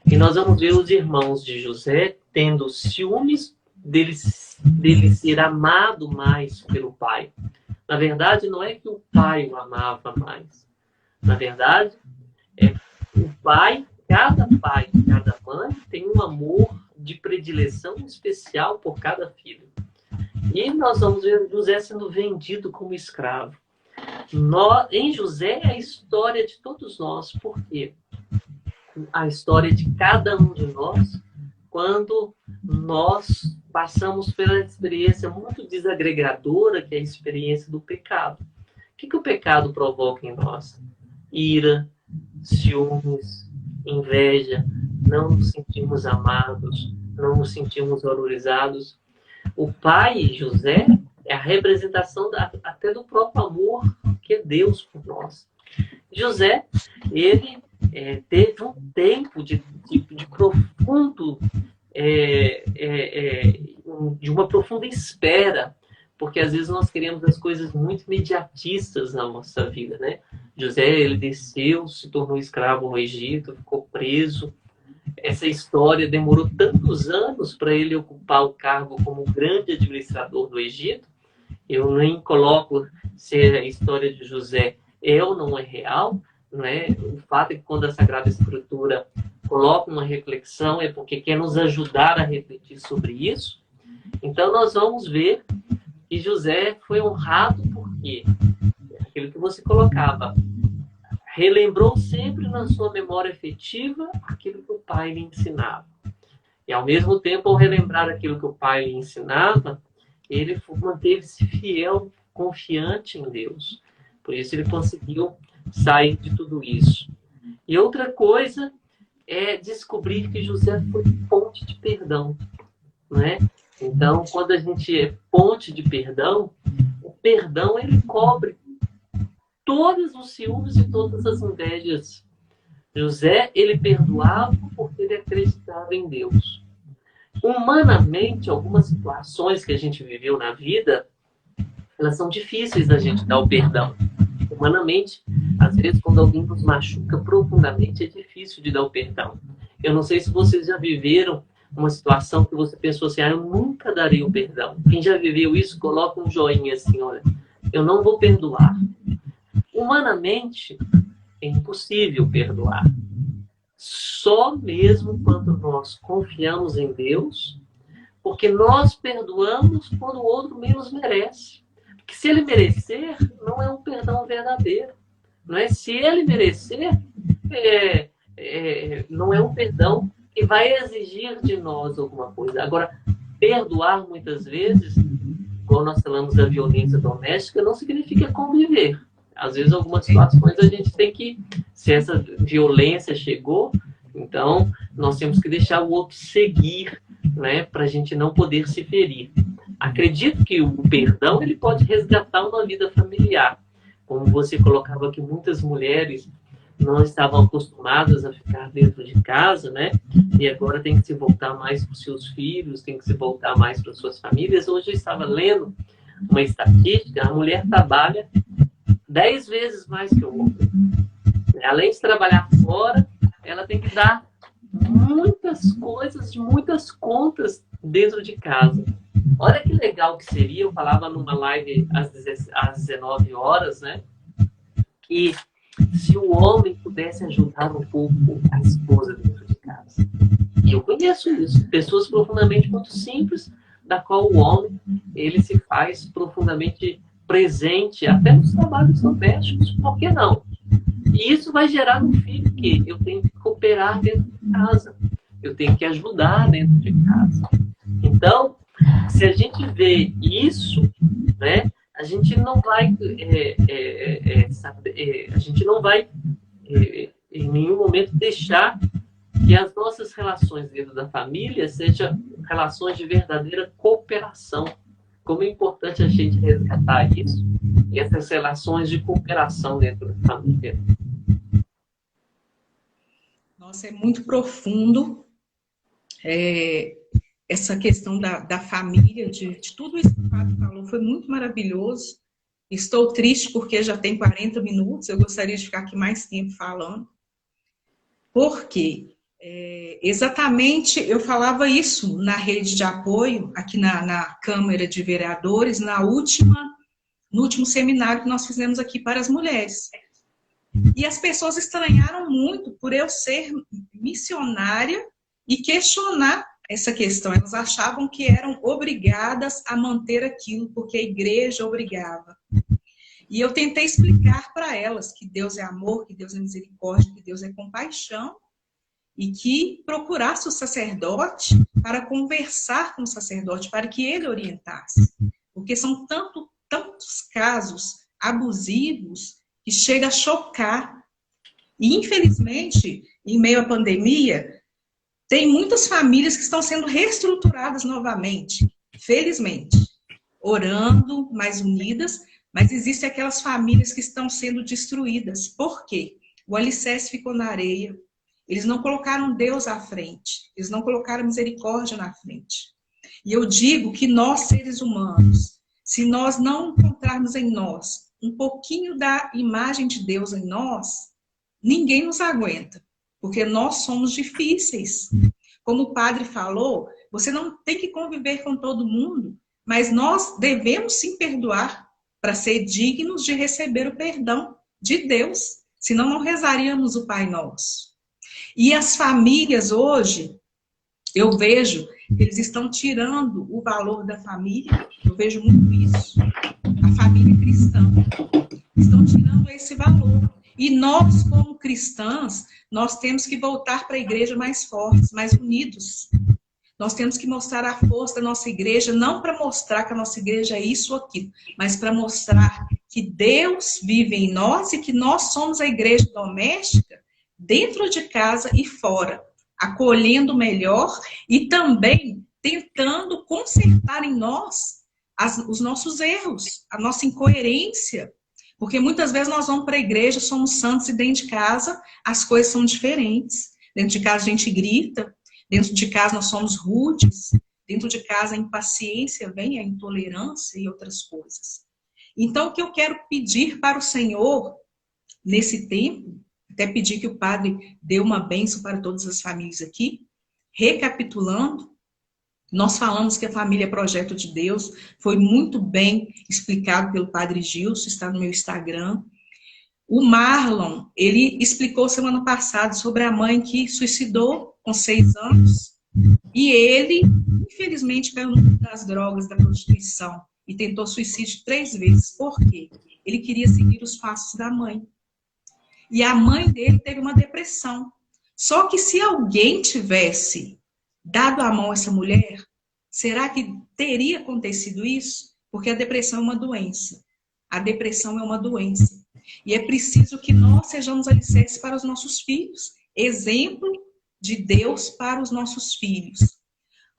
E nós vamos ver os irmãos de José tendo ciúmes dele ser amado mais pelo pai. Na verdade, não é que o pai o amava mais. Na verdade, o pai, cada mãe tem um amor de predileção especial por cada filho. E nós vamos ver José sendo vendido como escravo. Em José é a história de todos nós. Por quê? A história de cada um de nós, quando nós passamos pela experiência muito desagregadora, que é a experiência do pecado. O que o pecado provoca em nós? Ira, ciúmes, inveja, não nos sentimos amados, não nos sentimos valorizados. O pai, José, é a representação até do próprio amor que é Deus por nós. José, ele teve um tempo de profundo, de uma profunda espera, porque às vezes nós queremos as coisas muito imediatistas na nossa vida, né? José, ele desceu, se tornou escravo no Egito, ficou preso. Essa história demorou tantos anos para ele ocupar o cargo como grande administrador do Egito. Eu nem coloco se a história de José é ou não é real, né? O fato é que quando a Sagrada Escritura coloca uma reflexão é porque quer nos ajudar a refletir sobre isso. Então nós vamos ver que José foi honrado porque aquilo que você colocava, relembrou sempre na sua memória afetiva aquilo que o pai lhe ensinava. E ao mesmo tempo, ao relembrar aquilo que o pai lhe ensinava, ele manteve-se fiel, confiante em Deus. Por isso ele conseguiu sair de tudo isso. E outra coisa é descobrir que José foi fonte de perdão, né? Então, quando a gente é fonte de perdão, o perdão ele cobre todos os ciúmes e todas as invejas. José, ele perdoava porque ele acreditava em Deus. Humanamente, algumas situações que a gente viveu na vida, elas são difíceis da gente dar o perdão. Humanamente, às vezes, quando alguém nos machuca profundamente, é difícil de dar o perdão. Eu não sei se vocês já viveram uma situação que você pensou assim, eu nunca darei o perdão. Quem já viveu isso, coloca um joinha assim, olha, eu não vou perdoar. Humanamente, é impossível perdoar. Só mesmo quando nós confiamos em Deus, porque nós perdoamos quando o outro menos merece. Porque se ele merecer, não é um perdão verdadeiro. Não é? Se ele merecer, não é um perdão que vai exigir de nós alguma coisa. Agora, perdoar muitas vezes, quando nós falamos da violência doméstica, não significa conviver. Às vezes, algumas situações a gente tem que, se essa violência chegou, então nós temos que deixar o outro seguir, né, para a gente não poder se ferir. Acredito que o perdão ele pode resgatar uma vida familiar. Como você colocava que muitas mulheres não estavam acostumadas a ficar dentro de casa, né? E agora tem que se voltar mais para os seus filhos, tem que se voltar mais para as suas famílias. Hoje eu estava lendo uma estatística, a mulher trabalha 10 vezes mais que o homem. Além de trabalhar fora, ela tem que dar muitas coisas, muitas contas dentro de casa. Olha que legal que seria, eu falava numa live às 19 horas, né? Que se o homem pudesse ajudar um pouco a esposa dentro de casa. E eu conheço isso, pessoas profundamente muito simples, da qual o homem ele se faz profundamente presente, até nos trabalhos domésticos, por que não? E isso vai gerar um filho que eu tenho que cooperar dentro de casa, eu tenho que ajudar dentro de casa. Então, se a gente vê isso, né, a gente não vai, a gente não vai em nenhum momento deixar que as nossas relações dentro da família sejam relações de verdadeira cooperação. Como é importante a gente resgatar isso e essas relações de cooperação dentro da família. Nossa, é muito profundo. É, essa questão da família, de tudo isso que o Fábio falou, foi muito maravilhoso. Estou triste porque já tem 40 minutos, eu gostaria de ficar aqui mais tempo falando. Por quê? Exatamente, eu falava isso na rede de apoio, aqui na Câmara de Vereadores, no último seminário que nós fizemos aqui para as mulheres. E as pessoas estranharam muito por eu ser missionária e questionar essa questão. Elas achavam que eram obrigadas a manter aquilo, porque a igreja obrigava. E eu tentei explicar para elas que Deus é amor, que Deus é misericórdia, que Deus é compaixão, e que procurasse o sacerdote para conversar com o sacerdote, para que ele orientasse. Porque são tantos casos abusivos que chega a chocar. E, infelizmente, em meio à pandemia, tem muitas famílias que estão sendo reestruturadas novamente, felizmente, orando, mais unidas, mas existem aquelas famílias que estão sendo destruídas. Por quê? O alicerce ficou na areia. Eles não colocaram Deus à frente. Eles não colocaram misericórdia na frente. E eu digo que nós, seres humanos, se nós não encontrarmos em nós um pouquinho da imagem de Deus em nós, ninguém nos aguenta. Porque nós somos difíceis. Como o padre falou, você não tem que conviver com todo mundo, mas nós devemos sim perdoar para ser dignos de receber o perdão de Deus. Senão não rezaríamos o Pai Nosso. E as famílias hoje, eu vejo que eles estão tirando o valor da família. Eu vejo muito isso. A família cristã. Estão tirando esse valor. E nós, como cristãs, nós temos que voltar para a igreja mais fortes, mais unidos. Nós temos que mostrar a força da nossa igreja, não para mostrar que a nossa igreja é isso ou aquilo, mas para mostrar que Deus vive em nós e que nós somos a igreja doméstica, dentro de casa e fora, acolhendo melhor e também tentando consertar em nós os nossos erros, a nossa incoerência. Porque muitas vezes nós vamos para a igreja, somos santos e dentro de casa as coisas são diferentes. Dentro de casa a gente grita, dentro de casa nós somos rudes, dentro de casa a impaciência vem, a intolerância e outras coisas. Então o que eu quero pedir para o Senhor nesse tempo, até pedir que o padre dê uma bênção para todas as famílias aqui, recapitulando, nós falamos que a família é projeto de Deus, foi muito bem explicado pelo padre Gilson, está no meu Instagram. O Marlon, ele explicou semana passada sobre a mãe que suicidou com 6 anos, e ele, infelizmente, caiu no mundo das drogas, da prostituição, e tentou suicídio 3 vezes. Por quê? Ele queria seguir os passos da mãe. E a mãe dele teve uma depressão. Só que se alguém tivesse dado a mão a essa mulher, será que teria acontecido isso? Porque a depressão é uma doença. A depressão é uma doença. E é preciso que nós sejamos alicerces para os nossos filhos. Exemplo de Deus para os nossos filhos.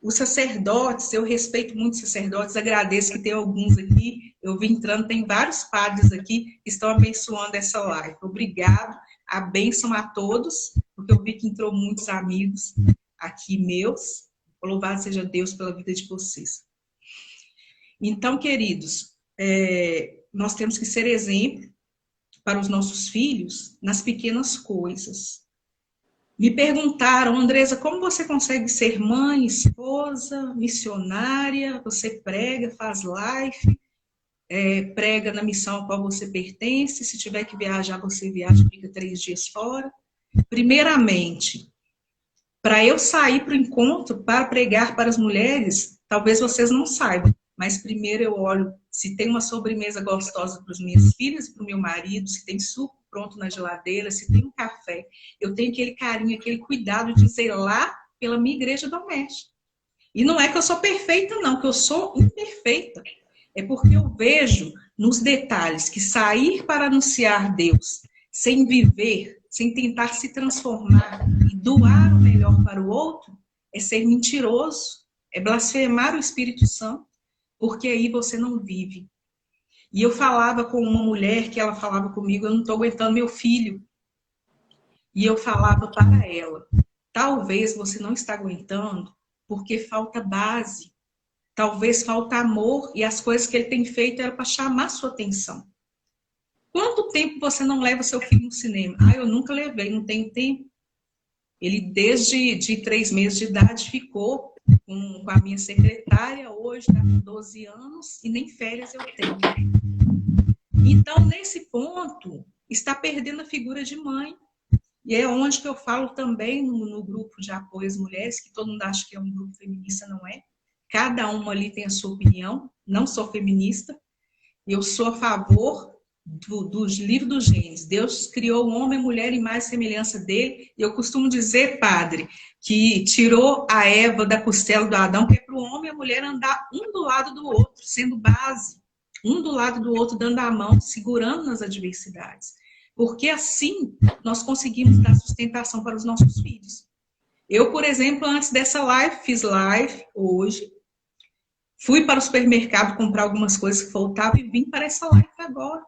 Os sacerdotes, eu respeito muito os sacerdotes, agradeço que tem alguns aqui, eu vi entrando, tem vários padres aqui que estão abençoando essa live. Obrigado, a bênção a todos, porque eu vi que entrou muitos amigos aqui meus. Louvado seja Deus pela vida de vocês. Então, queridos, nós temos que ser exemplo para os nossos filhos nas pequenas coisas. Me perguntaram, Andresa, como você consegue ser mãe, esposa, missionária? Você prega, faz live, prega na missão a qual você pertence. Se tiver que viajar, você viaja, fica 3 dias fora. Primeiramente, para eu sair para o encontro, para pregar para as mulheres, talvez vocês não saibam, mas primeiro eu olho se tem uma sobremesa gostosa para as minhas filhas e para o meu marido, se tem suco pronto na geladeira, se tem um café. Eu tenho aquele carinho, aquele cuidado de zelar pela minha igreja doméstica. E não é que eu sou perfeita, não, que eu sou imperfeita. É porque eu vejo nos detalhes que sair para anunciar Deus, sem viver, sem tentar se transformar e doar o melhor para o outro, é ser mentiroso, é blasfemar o Espírito Santo, porque aí você não vive. E eu falava com uma mulher que ela falava comigo, eu não estou aguentando meu filho. E eu falava para ela, Talvez você não está aguentando porque falta base. Talvez falta amor e as coisas que ele tem feito era para chamar sua atenção. Quanto tempo você não leva seu filho no cinema? Eu nunca levei, não tenho tempo. Ele, desde 3 meses de idade, ficou com a minha secretária, hoje está com 12 anos, e nem férias eu tenho. Então, nesse ponto, está perdendo a figura de mãe. E é onde que eu falo também no grupo de apoio às mulheres, que todo mundo acha que é um grupo feminista, não é? Cada uma ali tem a sua opinião, não sou feminista, eu sou a favor dos livros dos Gênesis. Deus criou o homem e a mulher em mais semelhança dele. E eu costumo dizer, padre, que tirou a Eva da costela do Adão, que é para o homem e a mulher andar um do lado do outro, sendo base, um do lado do outro, dando a mão, segurando nas adversidades. Porque assim nós conseguimos dar sustentação para os nossos filhos. Eu, por exemplo, antes dessa live, fiz live hoje, fui para o supermercado comprar algumas coisas que faltavam e vim para essa live agora.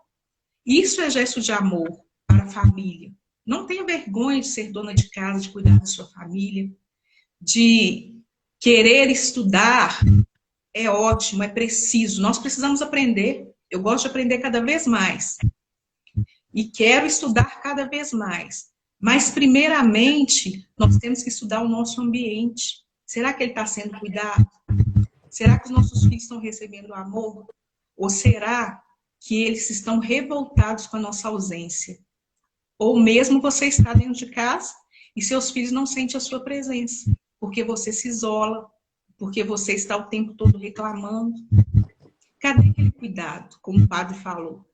Isso é gesto de amor para a família. Não tenha vergonha de ser dona de casa, de cuidar da sua família, de querer estudar. É ótimo, é preciso. Nós precisamos aprender. Eu gosto de aprender cada vez mais. E quero estudar cada vez mais. Mas, primeiramente, nós temos que estudar o nosso ambiente. Será que ele está sendo cuidado? Será que os nossos filhos estão recebendo amor? Ou será que eles estão revoltados com a nossa ausência? Ou mesmo você está dentro de casa e seus filhos não sentem a sua presença, porque você se isola, porque você está o tempo todo reclamando. Cadê aquele cuidado, como o padre falou?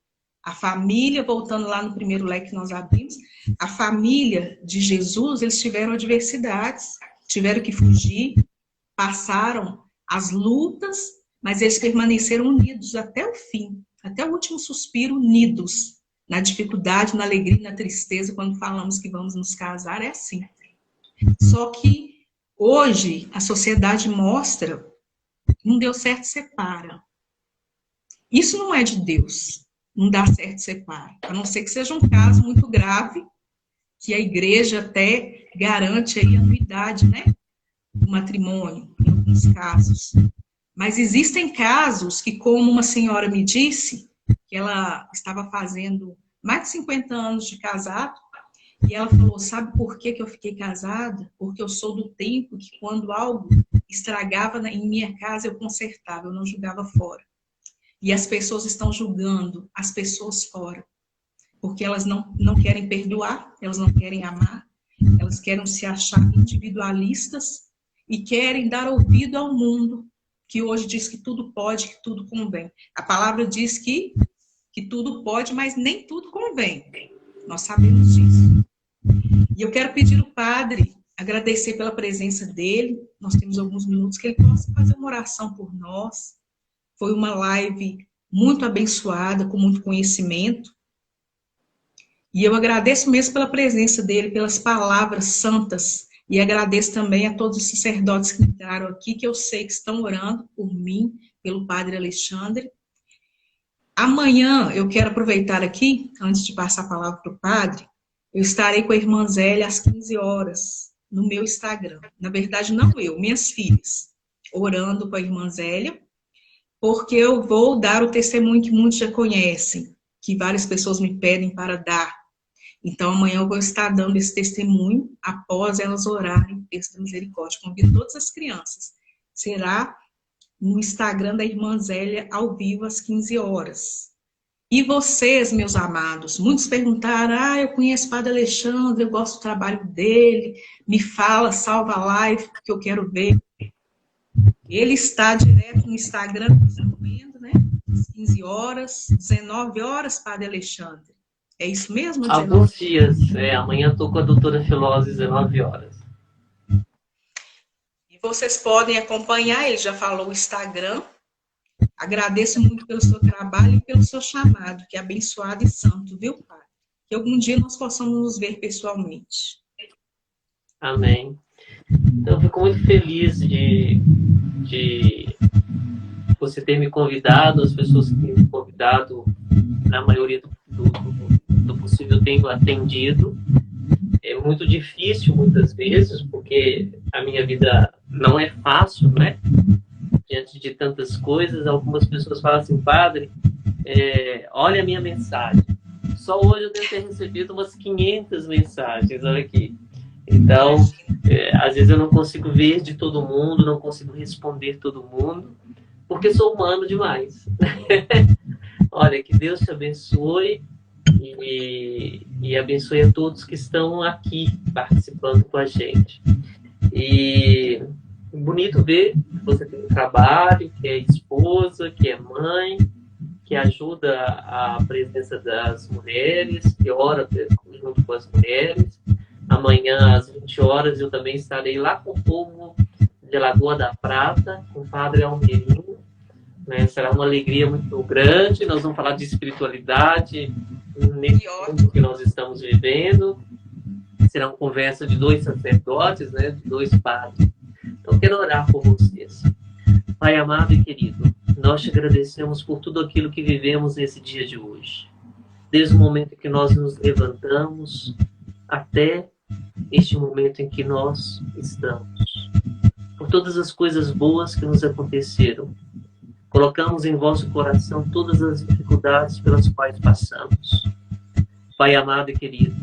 A família, voltando lá no primeiro leque que nós abrimos, a família de Jesus, eles tiveram adversidades, tiveram que fugir, passaram as lutas, mas eles permaneceram unidos até o fim, até o último suspiro, unidos, na dificuldade, na alegria, na tristeza, quando falamos que vamos nos casar, é assim. Só que hoje a sociedade mostra, não deu certo, separa. Isso não é de Deus. Não dá certo, separa. A não ser que seja um caso muito grave, que a igreja até garante aí a anuidade, né? Do matrimônio, em alguns casos. Mas existem casos que, como uma senhora me disse, que ela estava fazendo mais de 50 anos de casado, e ela falou, sabe por que eu fiquei casada? Porque eu sou do tempo que quando algo estragava em minha casa, eu consertava, eu não jogava fora. E as pessoas estão julgando as pessoas fora, porque elas não querem perdoar, elas não querem amar, elas querem se achar individualistas e querem dar ouvido ao mundo, que hoje diz que tudo pode, que tudo convém. A palavra diz que tudo pode, mas nem tudo convém. Nós sabemos disso. E eu quero pedir ao padre, agradecer pela presença dele, nós temos alguns minutos, que ele possa fazer uma oração por nós. Foi uma live muito abençoada, com muito conhecimento. E eu agradeço mesmo pela presença dele, pelas palavras santas. E agradeço também a todos os sacerdotes que entraram aqui, que eu sei que estão orando por mim, pelo padre Alexandre. Amanhã, eu quero aproveitar aqui, antes de passar a palavra para o padre, eu estarei com a irmã Zélia às 15 horas, no meu Instagram. Na verdade, não eu, minhas filhas, orando com a irmã Zélia, porque eu vou dar o testemunho que muitos já conhecem, que várias pessoas me pedem para dar. Então, amanhã eu vou estar dando esse testemunho, após elas orarem essa misericórdia. Convido todas as crianças. Será no Instagram da irmã Zélia, ao vivo, às 15 horas. E vocês, meus amados, muitos perguntaram, eu conheço o Padre Alexandre, eu gosto do trabalho dele, me fala, salva a live, que eu quero ver. Ele está direto no Instagram, vendo, né? Às 15 horas, 19 horas, Padre Alexandre. É isso mesmo? 19? Alguns dias. Amanhã estou com a doutora Filó às 19 horas. E vocês podem acompanhar, ele já falou o Instagram. Agradeço muito pelo seu trabalho e pelo seu chamado, que é abençoado e santo, viu, Padre? Que algum dia nós possamos nos ver pessoalmente. Amém. Então, eu fico muito feliz de você ter me convidado, as pessoas que têm me convidado, na maioria do possível, eu tenho atendido. é muito difícil muitas vezes, porque a minha vida não é fácil, né? Diante de tantas coisas, algumas pessoas falam assim, padre, olha a minha mensagem. Só hoje eu devo ter recebido umas 500 mensagens, olha aqui. Então, às vezes eu não consigo ver de todo mundo, não consigo responder todo mundo, porque sou humano demais. Olha, que Deus te abençoe e abençoe a todos que estão aqui participando com a gente. E bonito ver que você tem um trabalho, que é esposa, que é mãe, que ajuda a presença das mulheres, que ora junto com as mulheres. Amanhã, às 20 horas, eu também estarei lá com o povo de Lagoa da Prata, com o Padre Almeirinho. Né? Será uma alegria muito grande. Nós vamos falar de espiritualidade nesse mundo que nós estamos vivendo. Será uma conversa de 2 sacerdotes, né? De 2 padres. Então, quero orar por vocês. Pai amado e querido, nós te agradecemos por tudo aquilo que vivemos nesse dia de hoje. Desde o momento em que nós nos levantamos até este momento em que nós estamos. Por todas as coisas boas que nos aconteceram. Colocamos em vosso coração todas as dificuldades pelas quais passamos. Pai amado e querido,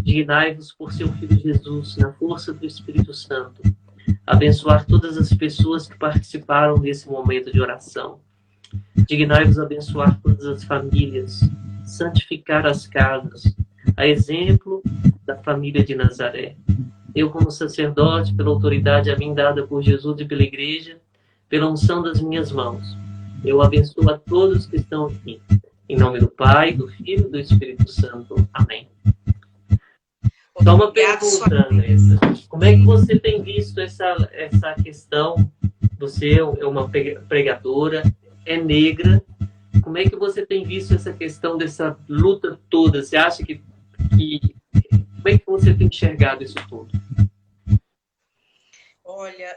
dignai-vos por seu Filho Jesus, na força do Espírito Santo, abençoar todas as pessoas que participaram desse momento de oração. Dignai-vos abençoar todas as famílias, santificar as casas, a exemplo da família de Nazaré. Eu, como sacerdote, pela autoridade a mim dada por Jesus e pela Igreja, pela unção das minhas mãos, eu abençoo a todos que estão aqui. Em nome do Pai, do Filho e do Espírito Santo. Amém. Só uma pergunta, Andressa. Como é que você tem visto essa questão? Você é uma pregadora, é negra. Como é que você tem visto essa questão dessa luta toda? Você acha que como é que você tem enxergado isso tudo? Olha,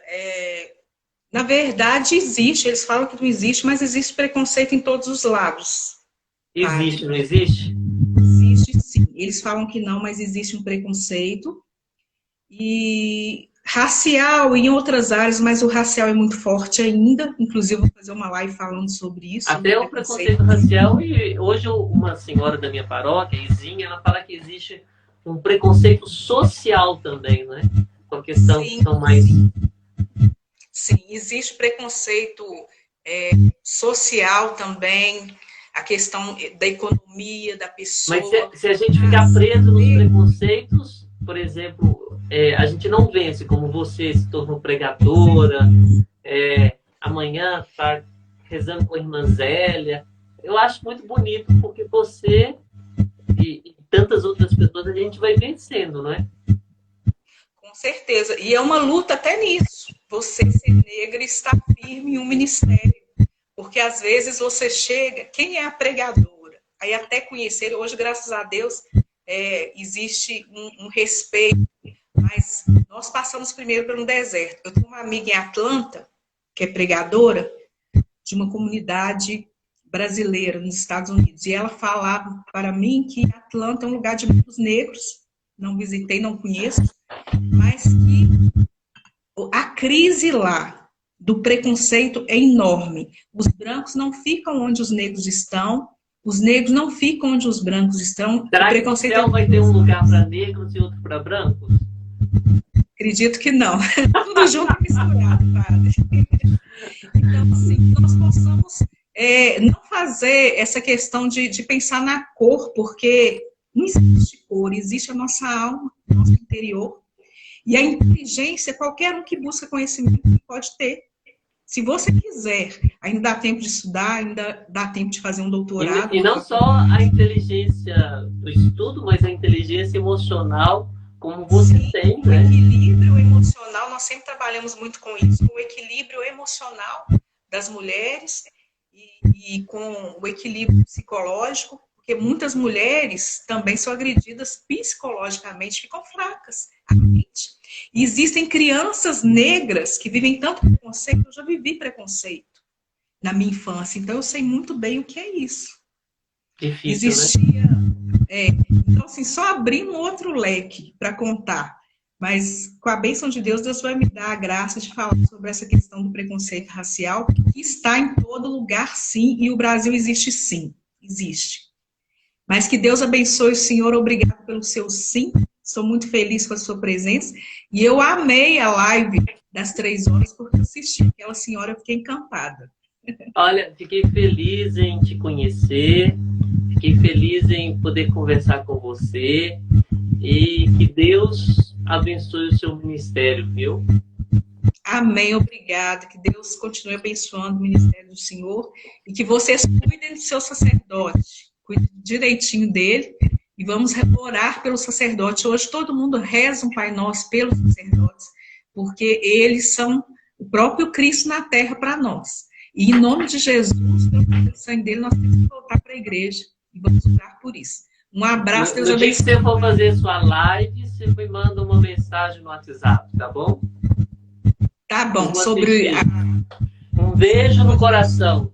na verdade existe, eles falam que não existe, mas existe preconceito em todos os lados. Existe, não existe? Existe sim. Eles falam que não, mas existe um preconceito. E racial em outras áreas, mas o racial é muito forte ainda. Inclusive, vou fazer uma live falando sobre isso. Até o preconceito racial, e hoje uma senhora da minha paróquia, Izinha, ela fala que existe um preconceito social também, né? Com a questão sim, que são mais... Sim, existe preconceito social também, a questão da economia da pessoa. Mas se a gente ficar preso nos preconceitos, por exemplo, a gente não vence, como você se tornou pregadora, amanhã está rezando com a irmã Zélia. Eu acho muito bonito, porque você e tantas outras pessoas a gente vai vencendo, não é? Com certeza. E é uma luta até nisso. Você ser negra e estar firme em um ministério. Porque às vezes você chega, quem é a pregadora? Aí até conhecer, hoje, graças a Deus, existe um respeito. Mas nós passamos primeiro por um deserto. Eu tenho uma amiga em Atlanta, que é pregadora, de uma comunidade brasileira nos Estados Unidos. E ela falava para mim que Atlanta é um lugar de muitos negros. Não visitei, não conheço. Mas que a crise lá do preconceito é enorme. Os brancos não ficam onde os negros estão. Os negros não ficam onde os brancos estão. Será que o céu vai ter um lugar para negros e outro para brancos? Acredito que não. Tudo junto e misturado, padre. Então, assim, nós possamos não fazer essa questão de pensar na cor, porque não existe cor, existe a nossa alma, nosso interior. E a inteligência, qualquer um que busca conhecimento pode ter. Se você quiser, ainda dá tempo de estudar, ainda dá tempo de fazer um doutorado. E não só a inteligência do estudo, mas a inteligência emocional, como você tem, né? O equilíbrio emocional, nós sempre trabalhamos muito com isso, com o equilíbrio emocional das mulheres e com o equilíbrio psicológico, porque muitas mulheres também são agredidas psicologicamente, ficam fracas. E existem crianças negras que vivem tanto preconceito, eu já vivi preconceito na minha infância, então eu sei muito bem o que é isso. Difícil, existia, né? Então Então, assim, só abrir um outro leque para contar. Mas, com a bênção de Deus, Deus vai me dar a graça de falar sobre essa questão do preconceito racial, que está em todo lugar, sim, e o Brasil existe, sim. Existe. Mas que Deus abençoe o senhor. Obrigado pelo seu sim. Sou muito feliz com a sua presença. E eu amei a live das 3 horas, porque eu assisti aquela senhora, eu fiquei encantada. Olha, fiquei feliz em te conhecer, fiquei feliz em poder conversar com você e que Deus abençoe o seu ministério, viu? Amém, obrigada. Que Deus continue abençoando o ministério do Senhor e que vocês cuidem do seu sacerdote, cuidem direitinho dele e vamos orar pelo sacerdote. Hoje todo mundo reza um Pai Nosso pelos sacerdotes, porque eles são o próprio Cristo na terra para nós. E em nome de Jesus, pelo sangue dele, nós temos que voltar para a igreja e vamos orar por isso. Um abraço, Deus abençoe. No dia que você for fazer sua live, você me manda uma mensagem no WhatsApp, tá bom? Tá bom, sobre um beijo no coração.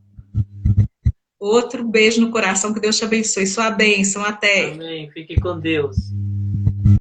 Outro beijo no coração, que Deus te abençoe. Sua bênção, até. Amém, fique com Deus.